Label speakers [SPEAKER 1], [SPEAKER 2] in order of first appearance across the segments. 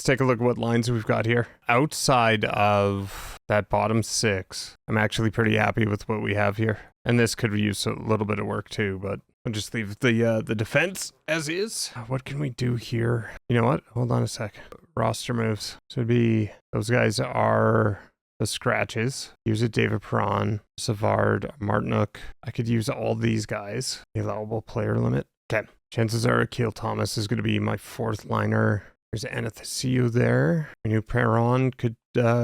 [SPEAKER 1] Let's take a look at what lines we've got here. Outside of that bottom 6, I'm actually pretty happy with what we have here. And this could use a little bit of work too, but we'll just leave the defense as is. What can we do here? You know what? Hold on a sec. Roster moves. So it'd be, those guys are the scratches. Use a David Perron, Savard, Martinook. I could use all these guys. The allowable player limit. Okay. Chances are Akil Thomas is going to be my 4th liner. There's Anastasio there. I knew Perron could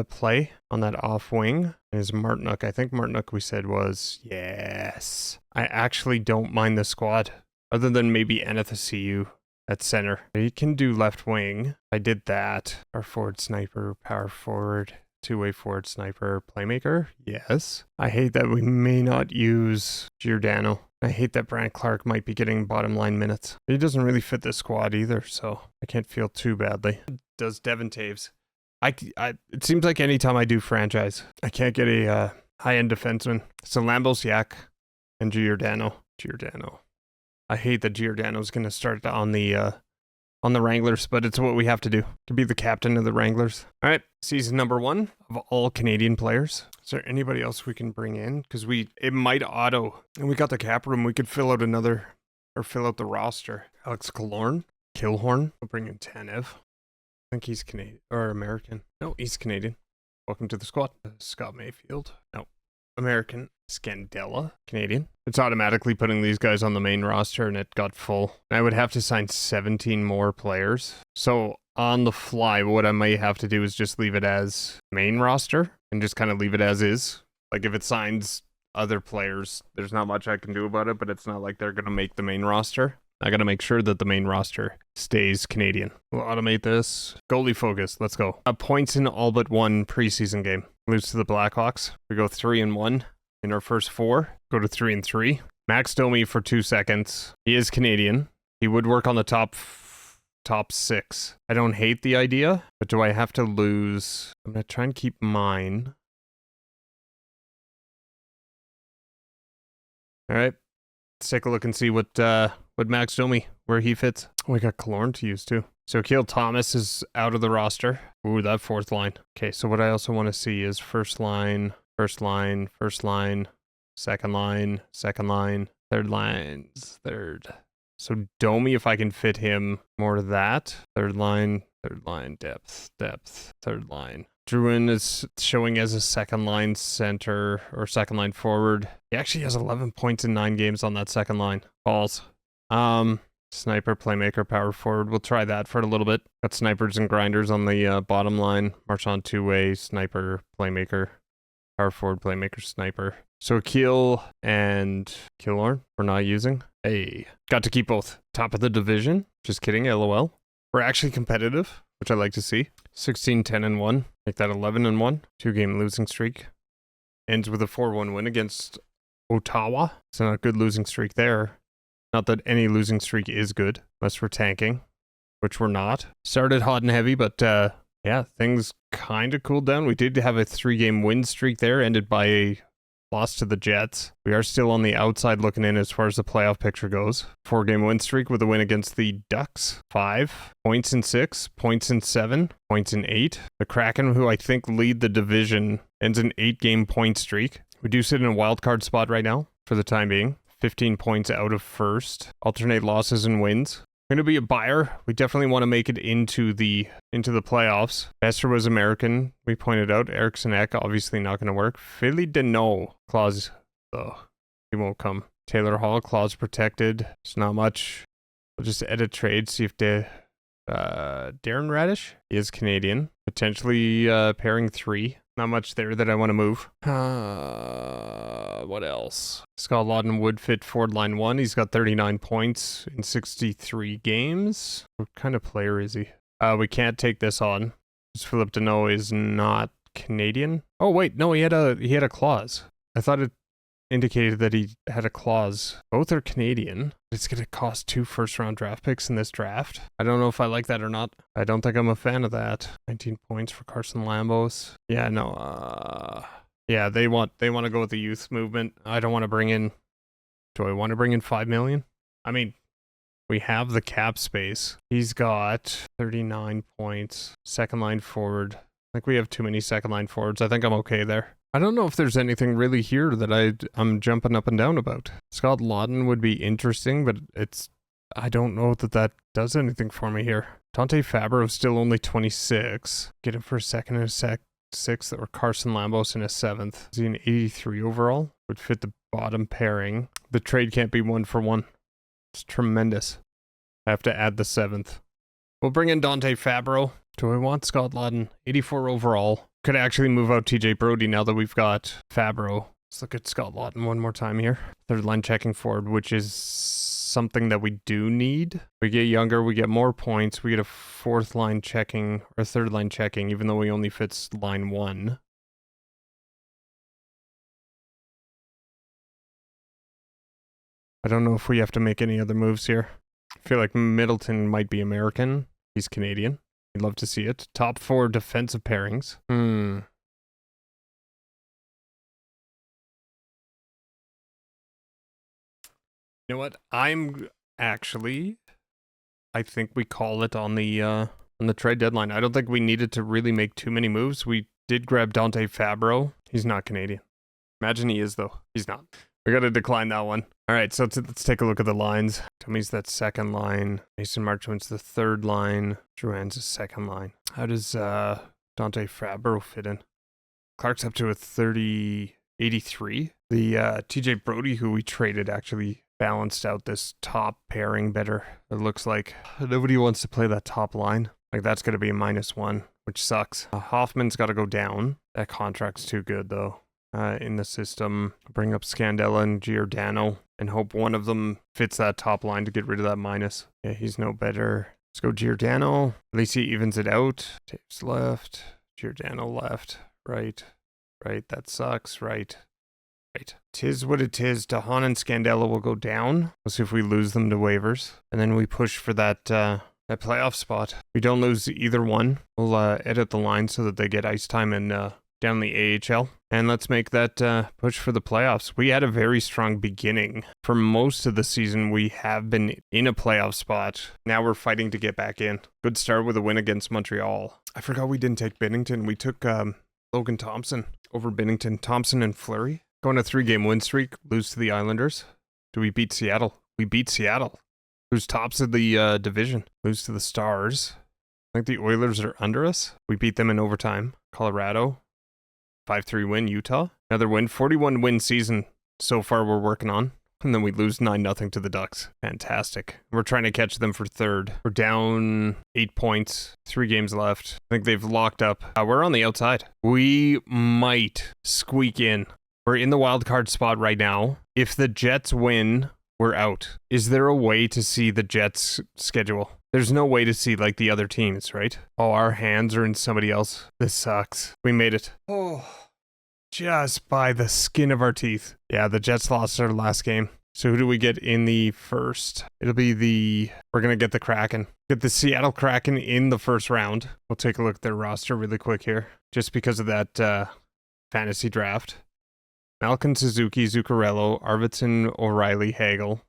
[SPEAKER 1] play on that off wing. There's Martinook. I think Martinook we said was yes. I actually don't mind the squad, other than maybe Anastasio at center. He can do left wing. I did that. Our forward sniper, power forward, 2-way forward sniper, playmaker. Yes. I hate that we may not use Giordano. I hate that Brant Clark might be getting bottom line minutes. He doesn't really fit this squad either, so I can't feel too badly. Does Devin Taves. It seems like anytime I do franchise, I can't get a high-end defenseman. So Lambos, Yak, and Giordano. I hate that Giordano's going to start on the Wranglers, but it's what we have to do to be the captain of the Wranglers. All right, season number 1 of all Canadian players. Is there anybody else we can bring in? Because it might auto, and we got the cap room. We could fill out the roster. Alex Killorn. We'll bring in Tanev. I think he's Canadian or American. No, he's Canadian. Welcome to the squad. Scott Mayfield. No, American. Scandella, Canadian. It's automatically putting these guys on the main roster, and it got full. I would have to sign 17 more players. So on the fly, what I may have to do is just leave it as main roster and just kind of leave it as is. Like if it signs other players, there's not much I can do about it, but it's not like they're going to make the main roster. I got to make sure that the main roster stays Canadian. We'll automate this. Goalie focus. Let's go. Points in all but one preseason game. Lose to the Blackhawks. We go 3-1. In our first 4, go to 3-3. Max Domi for 2 seconds. He is Canadian. He would work on the top 6. I don't hate the idea, but do I have to lose? I'm going to try and keep mine. All right. Let's take a look and see what Max Domi, where he fits. Oh, we got Killorn to use too. So Akil Thomas is out of the roster. Ooh, that 4th line. Okay, so what I also want to see is first line, second line, third lines, third. So Domi, if I can fit him more to that. Third line, depth, third line. Druin is showing as a second line center or second line forward. He actually has 11 points in 9 games on that second line. Balls. Sniper, playmaker, power forward. We'll try that for a little bit. Got snipers and grinders on the bottom line. Marchand 2-way, sniper, playmaker. Power forward, playmaker, sniper. So Akil and Killorn we're not using. Hey, got to keep both. Top of the division. Just kidding, LOL. We're actually competitive, which I like to see. 16-10-1. Make that 11-1. 2-game losing streak. Ends with a 4-1 win against Ottawa. It's not a good losing streak there. Not that any losing streak is good, unless we're tanking, which we're not. Started hot and heavy, but yeah, things kind of cooled down. We did have a 3-game win streak there, ended by a loss to the Jets. We are still on the outside looking in as far as the playoff picture goes. 4-game win streak with a win against the Ducks. 5 points in 6, points in 7, points in 8. The Kraken, who I think lead the division, ends an 8-game point streak. We do sit in a wild card spot right now for the time being. 15 points out of first. Alternate losses and wins. Going to be a buyer. We definitely want to make it into the playoffs. Bester was American. We pointed out Eriksson Ek obviously not going to work. Philly Deneau clause though he won't come. Taylor Hall clause protected. It's not much. We'll just edit trade. See if Darren Radish is Canadian. Potentially pairing 3. Not much there that I want to move. What else? Scott Lawton would fit forward line 1. He's got 39 points in 63 games. What kind of player is he? We can't take this on. Philip Deneau is not Canadian. Oh wait, no, he had a clause. I thought it indicated that he had a clause. Both are Canadian. It's going to cost 2 first-round draft picks in this draft. I don't know if I like that or not. I don't think I'm a fan of that. 19 points for Carson Lambos. Yeah, no. Yeah, they want to go with the youth movement. I don't want to bring in. Do I want to bring in $5 million? I mean, We have the cap space. He's got 39 points. Second line forward. I think we have too many second line forwards. I think I'm okay there. I don't know if there's anything really here that I'm jumping up and down about. Scott Lawton would be interesting, but I don't know that does anything for me here. Dante Fabro's still only 26. Get him for a second and a sixth, or Carson Lambos in a 7th. Is he an 83 overall? Would fit the bottom pairing. The trade can't be 1-for-1. It's tremendous. I have to add the 7th. We'll bring in Dante Fabro. Do I want Scott Lawton? 84 overall. Could actually move out TJ Brody now that we've got Fabro. Let's look at Scott Lawton one more time here. Third line checking forward, which is something that we do need. We get younger, we get more points, we get a fourth line checking, or third line checking, even though he only fits line 1. I don't know if we have to make any other moves here. I feel like Middleton might be American. He's Canadian. I'd love to see it. Top 4 defensive pairings. You know what? I think we call it on the trade deadline. I don't think we needed to really make too many moves. We did grab Dante Fabro. He's not Canadian. Imagine he is, though. He's not. We got to decline that one. All right, so let's take a look at the lines. Tommy's that second line. Mason Marchment's the third line. Drouin's the second line. How does Dante Fabro fit in? Clark's up to a 83. The TJ Brody, who we traded, actually balanced out this top pairing better. It looks like nobody wants to play that top line. Like, that's going to be a -1, which sucks. Hoffman's got to go down. That contract's too good, though. In the system, bring up Scandella and Giordano and hope one of them fits that top line to get rid of that minus. Yeah, he's no better. Let's go Giordano. At least he evens it out. Taves left. Giordano left. Right. That sucks. Right. Tis what it is. Dahan and Scandella will go down. We'll see if we lose them to waivers. And then we push for that playoff spot. We don't lose either one. We'll edit the line so that they get ice time in down the AHL. And let's make that push for the playoffs. We had a very strong beginning. For most of the season, we have been in a playoff spot. Now we're fighting to get back in. Good start with a win against Montreal. I forgot we didn't take Binnington. We took Logan Thompson over Binnington. Thompson and Fleury. Going a 3-game win streak. Lose to the Islanders. Do we beat Seattle? We beat Seattle. Who's tops of the division? Lose to the Stars. I think the Oilers are under us. We beat them in overtime. Colorado. 5-3 win, Utah. Another win. 41 win season so far we're working on. And then we lose 9-0 to the Ducks. Fantastic. We're trying to catch them for third. We're down 8 points. 3 games left. I think they've locked up. We're on the outside. We might squeak in. We're in the wild card spot right now. If the Jets win, we're out. Is there a way to see the Jets' schedule? There's no way to see like the other teams, right? Oh, our hands are in somebody else. This sucks. We made it. Oh, just by the skin of our teeth. Yeah, the Jets lost their last game. So who do we get in the first? It'll be we're going to get the Kraken. Get the Seattle Kraken in the first round. We'll take a look at their roster really quick here. Just because of that fantasy draft. Malkin, Suzuki, Zuccarello, Arvidsson, O'Reilly, Hagel,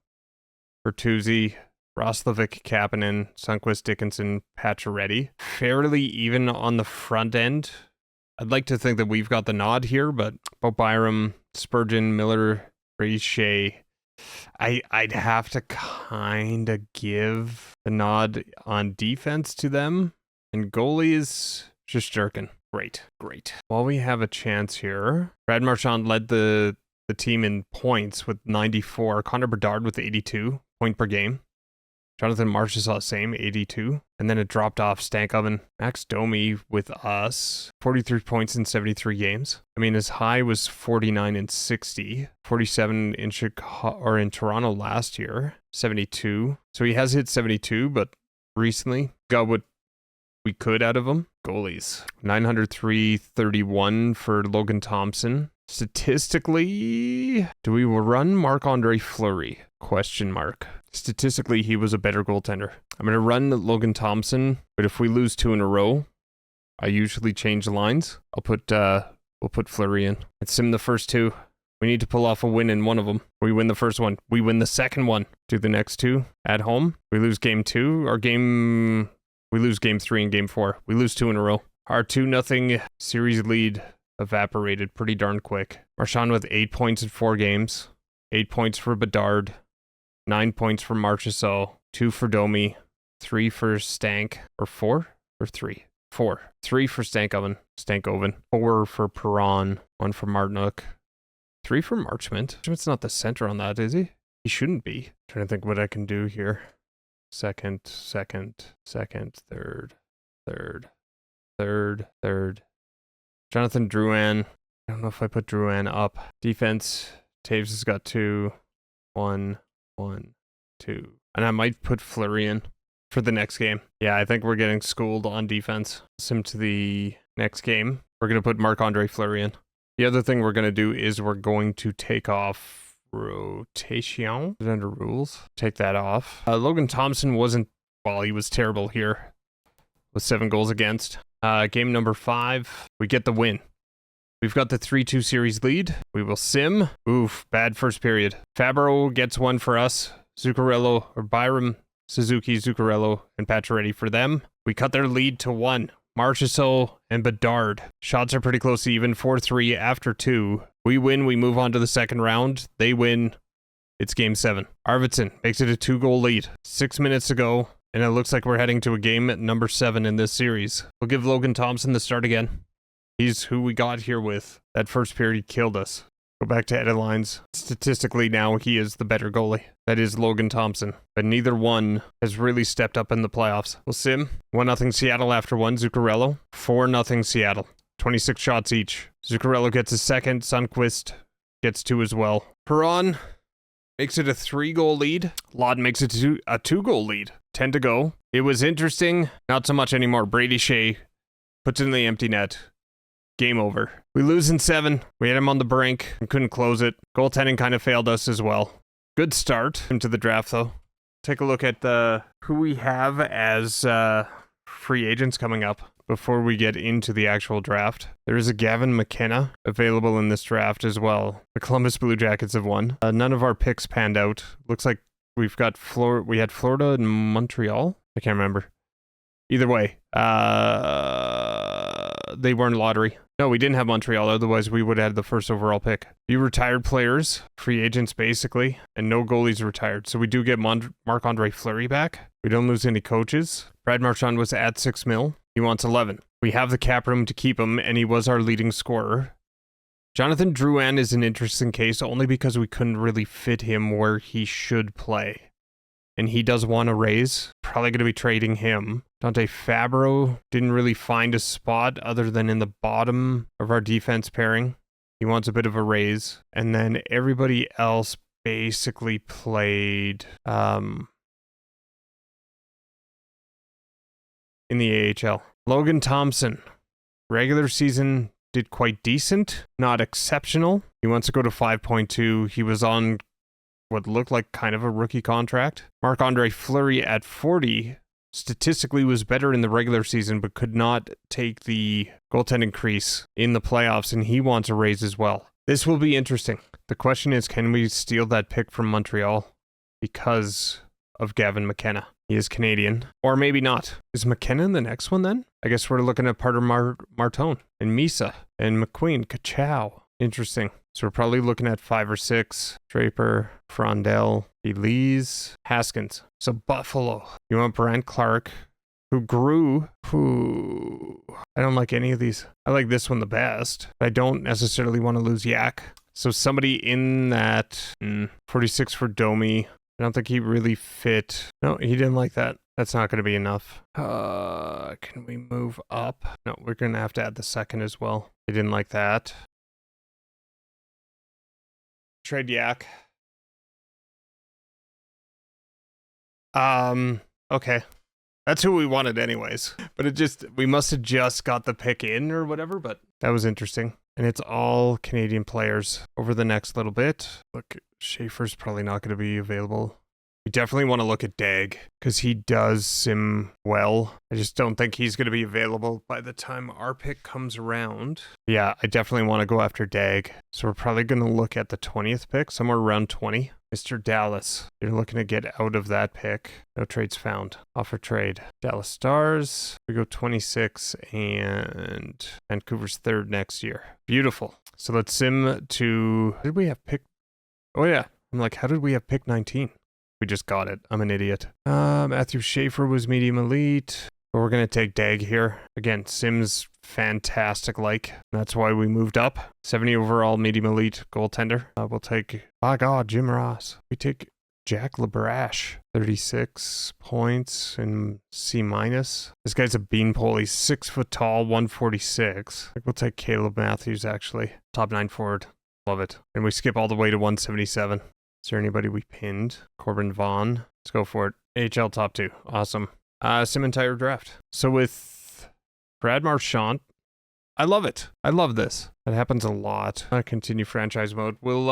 [SPEAKER 1] Bertuzzi, Roslovic, Kapanen, Sundqvist, Dickinson, Pacioretty. Fairly even on the front end. I'd like to think that we've got the nod here, but Byram, Spurgeon, Miller, Shea. I'd have to kind of give the nod on defense to them. And goalie is just jerking. Great. While we have a chance here, Brad Marchand led the team in points with 94. Connor Bedard with 82 point per game. Jonathan Marchessault, same, 82. And then it dropped off Stankoven. Max Domi with us, 43 points in 73 games. I mean, his high was 49 and 60. 47 in Toronto last year, 72. So he has hit 72, but recently got what we could out of him. Goalies. 903.31 for Logan Thompson. Statistically, do we run Marc-Andre Fleury? Question mark. Statistically, he was a better goaltender. I'm going to run Logan Thompson, but if we lose 2 in a row, I usually change the lines. We'll put Fleury in. Let's sim the first 2.
[SPEAKER 2] We need to pull off a win in one of them. We win the first one. We win the second one. Do the next two at home. We lose game 2. We lose game 3 and game 4. We lose 2 in a row. Our 2-0 series lead evaporated pretty darn quick. Marchand with 8 points in 4 games. 8 points for Bedard. 9 points for Marchand. 2 for Domi. 3 for Stank. Or 4? Or 3? 4. 3 for Stankoven. 4 for Perron. 1 for Martinook. 3 for Marchment. Marchment's not the center on that, is he? He shouldn't be. Trying to think what I can do here. Second, third. Jonathan Drouin. I don't know if I put Drouin up. Defense, Taves has got 2. 1, 1, 2. And I might put Fleury in for the next game. Yeah, I think we're getting schooled on defense. Sim to the next game. We're going to put Marc-Andre Fleury in. The other thing we're going to do is we're going to take off rotation. Is it under rules? Take that off. Logan Thompson wasn't, well, he was terrible here with 7 goals against. Game number 5, we get the win. We've got the 3-2 series lead. We will sim. Oof, bad first period. Fabro gets 1 for us. Zuccarello, or Byram, Suzuki, Zuccarello, and Pacioretty for them. We cut their lead to 1. Marchand and Bedard. Shots are pretty close to even. 4-3 after 2. We win. We move on to the second round. They win. It's game 7. Arvidsson makes it a 2-goal lead. 6 minutes to go, and it looks like we're heading to a game at number 7 in this series. We'll give Logan Thompson the start again. He's who we got here with. That first period killed us. Go back to edit lines. Statistically now, he is the better goalie. That is Logan Thompson. But neither one has really stepped up in the playoffs. We'll sim. 1-0 Seattle after 1. Zuccarello. 4-0 Seattle. 26 shots each. Zuccarello gets a second. Sundqvist gets 2 as well. Perron makes it a 3-goal lead. Lod makes it a 2-goal lead. 10 to go. It was interesting. Not so much anymore. Brady Shea puts it in the empty net. Game over. We lose in 7. We had him on the brink and couldn't close it. Goaltending kind of failed us as well. Good start into the draft, though. Take a look at who we have as free agents coming up before we get into the actual draft. There is a Gavin McKenna available in this draft as well. The Columbus Blue Jackets have won. None of our picks panned out. Looks like we've got we had Florida and Montreal. I can't remember. Either way, they weren't lottery. No, we didn't have Montreal, otherwise we would have had the first overall pick. Few retired players, free agents basically, and no goalies retired. So we do get Marc-Andre Fleury back. We don't lose any coaches. Brad Marchand was at 6 mil. He wants 11. We have the cap room to keep him, and he was our leading scorer. Jonathan Drouin is an interesting case only because we couldn't really fit him where he should play. And he does want a raise. Probably going to be trading him. Dante Fabro didn't really find a spot other than in the bottom of our defense pairing. He wants a bit of a raise. And then everybody else basically played in the AHL. Logan Thompson, regular season did quite decent, not exceptional. He wants to go to 5.2. He was on what looked like kind of a rookie contract. Marc-Andre Fleury at 40 statistically was better in the regular season, but could not take the goaltending crease in the playoffs, and he wants a raise as well. This will be interesting. The question is, can we steal that pick from Montreal because of Gavin McKenna? He is Canadian. Or maybe not. Is McKenna in the next one then? I guess we're looking at Parter Martone and Misa and McQueen. Kachow. Interesting. So we're probably looking at 5 or 6. Draper, Frondell, Elise, Haskins. So Buffalo. You want Brant Clark, who grew. I don't like any of these. I like this one the best. I don't necessarily want to lose Yak. So somebody in that 46 for Domi. I don't think he really fit. No, he didn't like that. That's not going to be enough. Can we move up? No, we're going to have to add the second as well. He didn't like that. Trade Yak. Okay. That's who we wanted anyways. But we must have just got the pick in or whatever, but that was interesting. And it's all Canadian players over the next little bit. Look, Schaefer's probably not going to be available.
[SPEAKER 1] You definitely want to look at Dag because he does sim well. I just don't think he's going to be available by the time our pick comes around. Yeah, I definitely want to go after Dag. So we're probably going to look at the 20th pick, somewhere around 20. Mr. Dallas, you're looking to get out of that pick. No trades found. Offer trade. Dallas Stars. We go 26 and Vancouver's third next year. Beautiful. So let's sim to... Did we have pick... Oh yeah. I'm like, how did we have pick 19? We just got it. I'm an idiot. Matthew Schaefer was medium elite. But we're going to take Dag here. Again, Sims fantastic like. That's why we moved up. 70 overall medium elite goaltender. We'll take, by God, Jim Ross. We take Jack LeBrash. 36 points and C-. This guy's a beanpole. He's 6 foot tall, 146. I think we'll take Caleb Matthews, actually. Top 9 forward. Love it. And we skip all the way to 177. Is there anybody we pinned? Corbin Vaughn. Let's go for it. AHL top 2. Awesome. Sim entire draft. So with Brad Marchand, I love it. I love this. It happens a lot. Continue franchise mode. We'll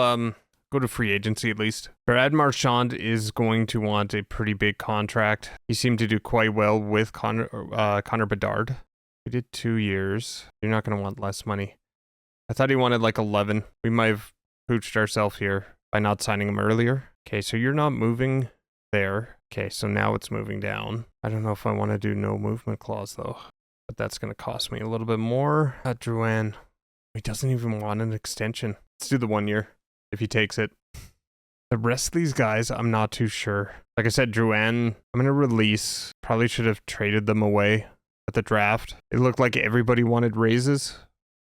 [SPEAKER 1] go to free agency at least. Brad Marchand is going to want a pretty big contract. He seemed to do quite well with Connor Bedard. He did 2 years. You're not going to want less money. I thought he wanted like 11. We might have pooched ourselves here by not signing him earlier. Okay, so you're not moving there. Okay, so now it's moving down. I don't know if I want to do no movement clause though, but that's going to cost me a little bit more. Drouin, he doesn't even want an extension. Let's do the 1 year if he takes it. The rest of these guys, I'm not too sure. Like I said, Drouin, I'm going to release. Probably should have traded them away at the draft. It looked like everybody wanted raises,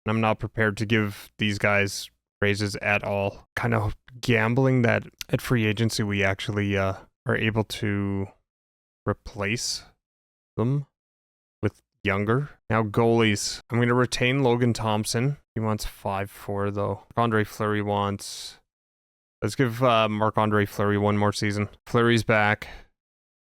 [SPEAKER 1] and I'm not prepared to give these guys raises at all. Kind of gambling that at free agency we actually are able to replace them with younger. Now goalies. I'm going to retain Logan Thompson. He wants 5-4 though. Marc-Andre Fleury wants... Let's give Marc-Andre Fleury one more season. Fleury's back.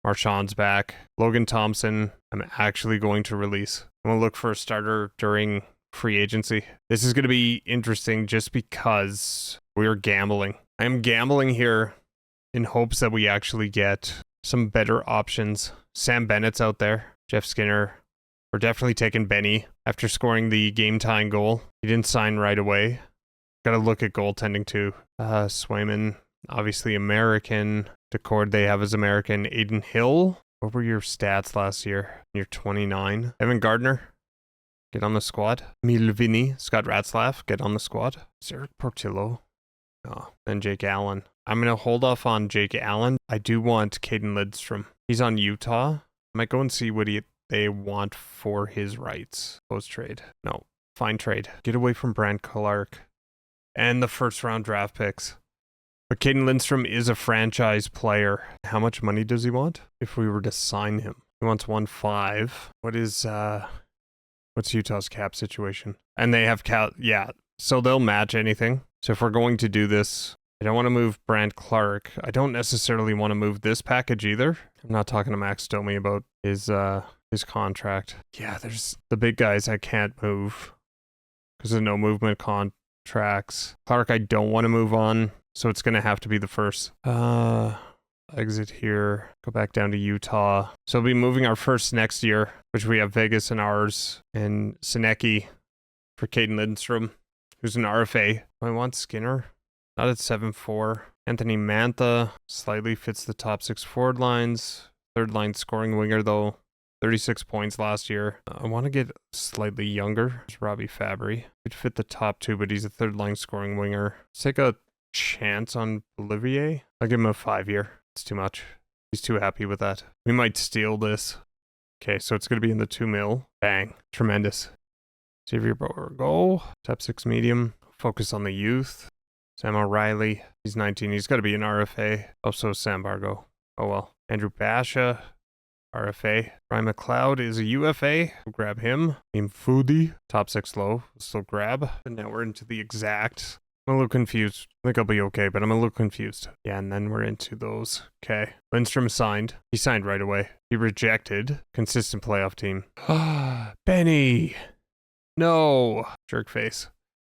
[SPEAKER 1] Marchand's back. Logan Thompson, I'm actually going to release. I'm going to look for a starter during free agency. This is going to be interesting just because we're gambling. I am gambling here in hopes that we actually get some better options. Sam Bennett's out there. Jeff Skinner. We're definitely taking Benny after scoring the game-tying goal. He didn't sign right away. Got to look at goaltending too. Swayman, obviously American. Decord they have as American. Aiden Hill. What were your stats last year? You're 29. Evan Gardner. Get on the squad. Milvini, Scott Ratzlaff, get on the squad. Eric Portillo. Oh, and Jake Allen. I'm going to hold off on Jake Allen. I do want Caden Lidstrom. He's on Utah. I might go and see what they want for his rights. Post trade. No, fine trade. Get away from Brant Clark and the first round draft picks. But Caden Lindstrom is a franchise player. How much money does he want if we were to sign him? He wants 1.5. What is... What's Utah's cap situation? And they have cap, yeah. So they'll match anything. So if we're going to do this, I don't want to move Brant Clark. I don't necessarily want to move this package either. I'm not talking to Max Domi about his contract. Yeah, there's the big guys I can't move because of no movement contracts. Clark, I don't want to move on. So it's going to have to be the first. Exit here, go back down to Utah. So we'll be moving our first next year, which we have Vegas and ours, and Sinecki for Caden Lindstrom, who's an RFA. I want Skinner, not at 7-4. Anthony Mantha slightly fits the top 6 forward lines. Third line scoring winger though, 36 points last year. I want to get slightly younger. There's Robbie Fabry. He'd fit the top 2, but he's a third line scoring winger. Let's take a chance on Olivier. I'll give him a 5-year. It's too much. He's too happy with that. We might steal this. Okay, so it's going to be in the 2 mil. Bang. Tremendous. Xavier Bourgault. Top 6 medium. Focus on the youth. Sam O'Reilly. He's 19. He's got to be an RFA. Also Sam Bargo. Oh well. Andrew Basha. RFA. Ryan McLeod is a UFA. We'll grab him. Named Foodie. Top 6 low. We'll still grab. And now we're into the exact. I'm a little confused. I think I'll be okay, but I'm a little confused. Yeah, and then we're into those. Okay. Lindstrom signed. He signed right away. He rejected. Consistent playoff team. Benny. No. Jerk face.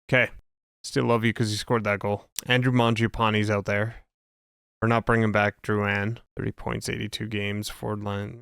[SPEAKER 1] Okay. Still love you because you scored that goal. Andrew Mangiapane's out there. We're not bringing back Drouin. 30 points, 82 games, forward line.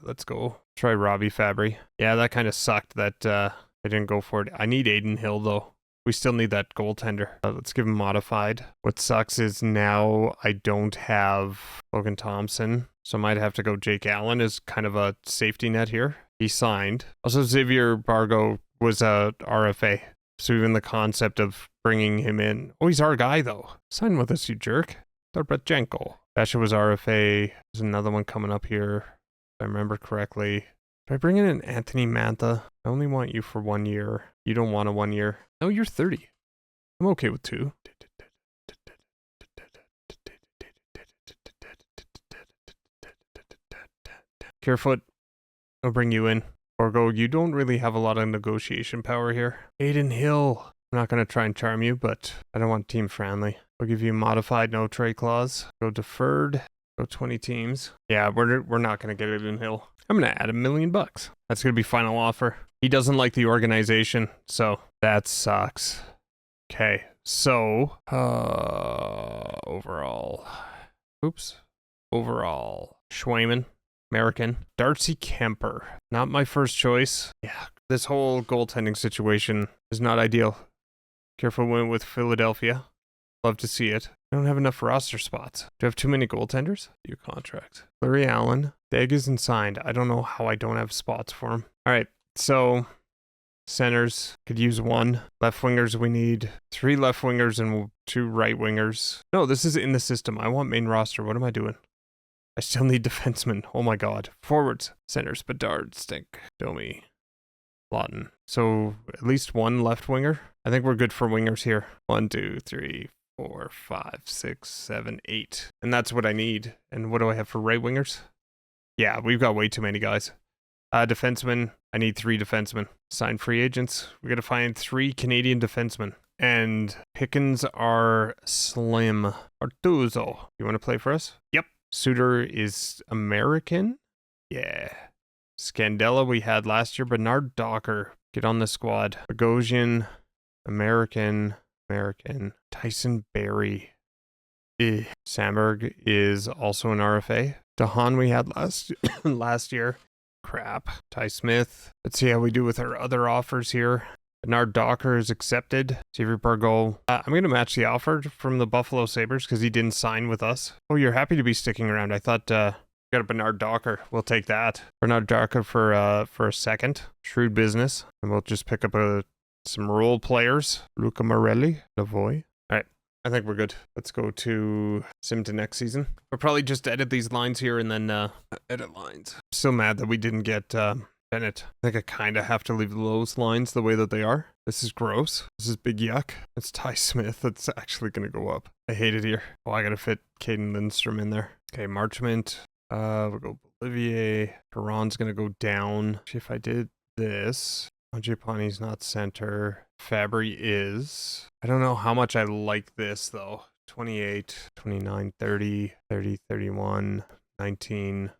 [SPEAKER 1] Let's go. Try Robbie Fabry. Yeah, that kind of sucked that I didn't go for it. I need Aiden Hill, though. We still need that goaltender. Let's give him modified. What sucks is now I don't have Logan Thompson, so I might have to go Jake Allen as kind of a safety net here. He signed. Also, Xavier Bargo was a RFA, so even the concept of bringing him in. Oh, he's our guy, though. Sign with us, you jerk. Darbatchenko. Basha was RFA. There's another one coming up here, if I remember correctly. If I bring in an Anthony Mantha, I only want you for 1 year. You don't want a 1 year. No, you're 30. I'm okay with 2. Carefoot, I'll bring you in. Borgo, you don't really have a lot of negotiation power here. Aiden Hill. I'm not going to try and charm you, but I don't want team friendly. I'll give you modified no trade clause. Go deferred. Go 20 teams. Yeah, we're not going to get Aiden Hill. I'm going to add $1 million. That's going to be final offer. He doesn't like the organization, so that sucks. Okay, so overall. Schwayman, American. Darcy Kemper, not my first choice. Yeah, this whole goaltending situation is not ideal. Careful win with Philadelphia. Love to see it. I don't have enough roster spots. Do I have too many goaltenders? Your contract. Larry Allen. Dag isn't signed. I don't know how I don't have spots for him. All right, so centers. Could use 1. Left wingers, we need 3 left wingers and 2 right wingers. No, this is in the system. I want main roster. What am I doing? I still need defensemen. Oh my god. Forwards. Centers. Bedard. Stink. Domi. Lawton. So at least 1 left winger. I think we're good for wingers here. 1, 2, 3, 4, 5, 6, 7, 8. And that's what I need. And what do I have for right wingers? Yeah, we've got way too many guys. Defensemen. I need 3 defensemen. Sign free agents. We got to find 3 Canadian defensemen. And pickings are slim. Artuzo. You want to play for us? Yep. Suter is American? Yeah. Scandella we had last year. Bernard Docker. Get on the squad. Bogosian. American. Tyson Berry. Sandberg is also an RFA. Dahan we had last year. Crap. Ty Smith. Let's see how we do with our other offers here. Bernard Docker is accepted. Xavier Bargol. I'm going to match the offer from the Buffalo Sabres because he didn't sign with us. Oh, you're happy to be sticking around. I thought got a Bernard Docker. We'll take that. Bernard Docker for a second. Shrewd business. And we'll just pick up some role players. Luca Morelli. Lavoie. All right. I think we're good. Let's go to sim to next season. We'll probably just edit these lines here and then edit lines. I'm still mad that we didn't get Bennett. I think I kind of have to leave those lines the way that they are. This is gross. This is big yuck. It's Ty Smith that's actually going to go up. I hate it here. Oh, I got to fit Caden Lindstrom in there. Okay, Marchment. We'll go Olivier. Perron's going to go down. If I did this, Mangiapane's not center. Fabry is. I don't know how much I like this, though. 28, 29, 30, 30, 31, 19,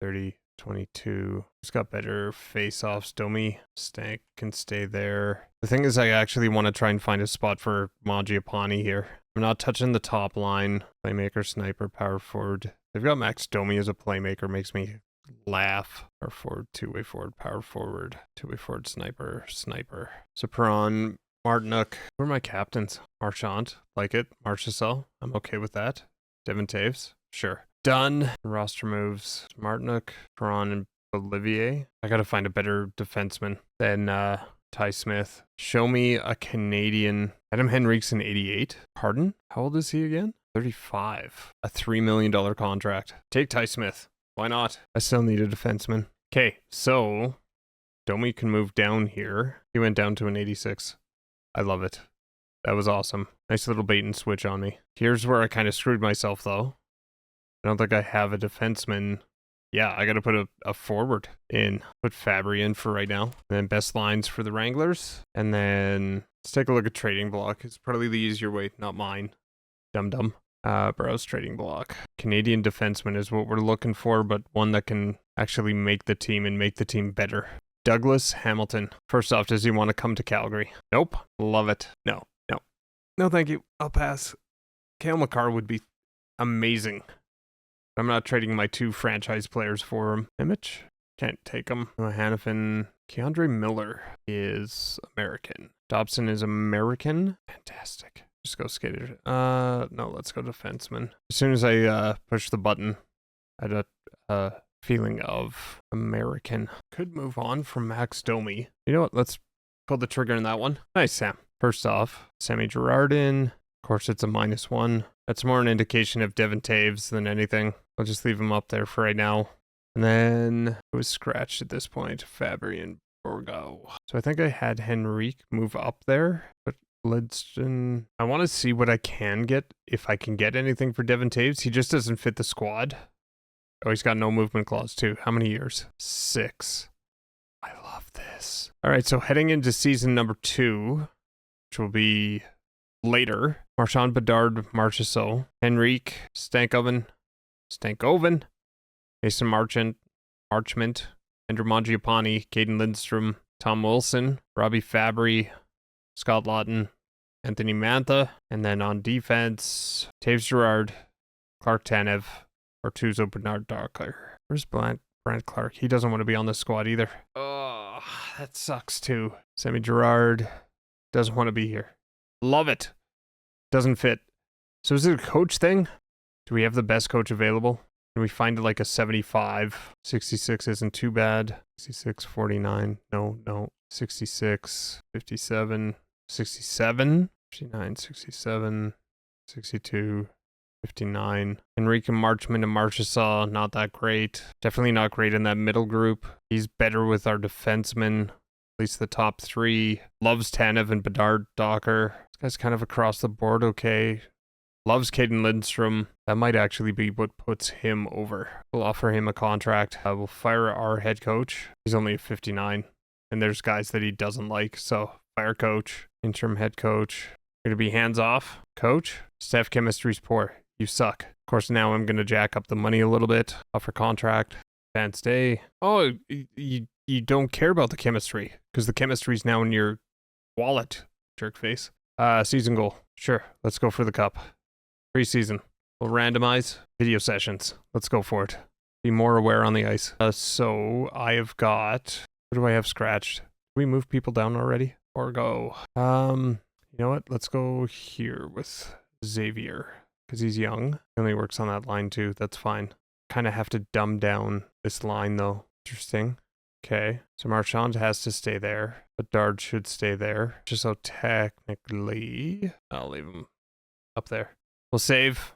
[SPEAKER 1] 30, 22. Who's got better face-offs? Domi, Stank can stay there. The thing is, I actually want to try and find a spot for Mangiapane here. I'm not touching the top line. Playmaker, sniper, power forward. They've got Max Domi as a playmaker. Makes me laugh. Power forward, two-way forward, power forward, two-way forward, sniper. So Perron, Martinuk. Who are my captains? Marchand. Like it. Marchessault. I'm okay with that. Devin Taves. Sure. Done. Roster moves. Martinuk, Perron, and Olivier. I gotta find a better defenseman than Ty Smith. Show me a Canadian. Adam Henriksson, 88. Pardon? How old is he again? 35. A $3 million contract. Take Ty Smith. Why not? I still need a defenseman. Okay, so Domi can move down here. He went down to an 86. I love it. That was awesome. Nice little bait and switch on me. Here's where I kind of screwed myself, though. I don't think I have a defenseman. Yeah, I got to put a forward in. Put Fabry in for right now. And then best lines for the Wranglers. And then let's take a look at trading block. It's probably the easier way, not mine. Dum-dum. Browse trading block. Canadian defenseman is what we're looking for, but one that can actually make the team and make the team better. Douglas Hamilton. First off, does he want to come to Calgary? Nope. Love it. No, thank you. I'll pass. Cale Makar would be amazing. I'm not trading my 2 franchise players for him. Image? Can't take him. Hannafin. Keandre Miller is American. Dobson is American. Fantastic. Just go skater. No, let's go defenseman. As soon as I push the button, I had a feeling of American. Could move on from Max Domi. You know what? Let's pull the trigger in that one. Nice, Sam. First off, Sammy Girardin. Of course, it's a -1. That's more an indication of Devin Taves than anything. I'll just leave him up there for right now. And then it was scratched at this point. Fabry and Borgo. So I think I had Henrique move up there, but Lidston. I want to see what I can get, if I can get anything for Devin Taves. He just doesn't fit the squad. Oh, he's got no movement clause too. How many years? 6. I love this. All right, so heading into season number 2, which will be later. Marchand, Bedard, Marchessault, Henrique, Stankoven, Mason Marchment, Andrew Mangiapane, Caden Lindstrom, Tom Wilson, Robbie Fabry, Scott Lawton, Anthony Mantha, and then on defense, Taves Girard, Clark Tanev, Artuzo Bernard Darker. Where's Brant Clark? He doesn't want to be on this squad either. Oh, that sucks too. Sammy Girard doesn't want to be here. Love it. Doesn't fit. So is it a coach thing? Do we have the best coach available? Can we find like a 75? 66 isn't too bad. 66, 49. No. 66, 57, 67, 59, 67, 62, 59. Enrique Marchman and Marchessault, not that great. Definitely not great in that middle group. He's better with our defensemen, at least the top 3. Loves Tanev and Bedard Docker. This guy's kind of across the board okay. Loves Caden Lindstrom. That might actually be what puts him over. We'll offer him a contract. We'll fire our head coach. He's only a 59. And there's guys that he doesn't like. So fire coach, interim head coach. Going to be hands off. Coach, staff chemistry's poor. You suck. Of course, now I'm going to jack up the money a little bit. Offer contract. Advanced day. Oh, you don't care about the chemistry because the chemistry's now in your wallet, jerk face. Season goal. Sure. Let's go for the cup. Preseason. We'll randomize video sessions. Let's go for it. Be more aware on the ice. So I have got... What do I have scratched? Did we move people down already? Or go? You know what? Let's go here with Xavier. Because he's young. He only works on that line too. That's fine. Kind of have to dumb down this line though. Interesting. Okay. So Marchand has to stay there. Bedard should stay there. Just so technically... I'll leave him up there. We'll save.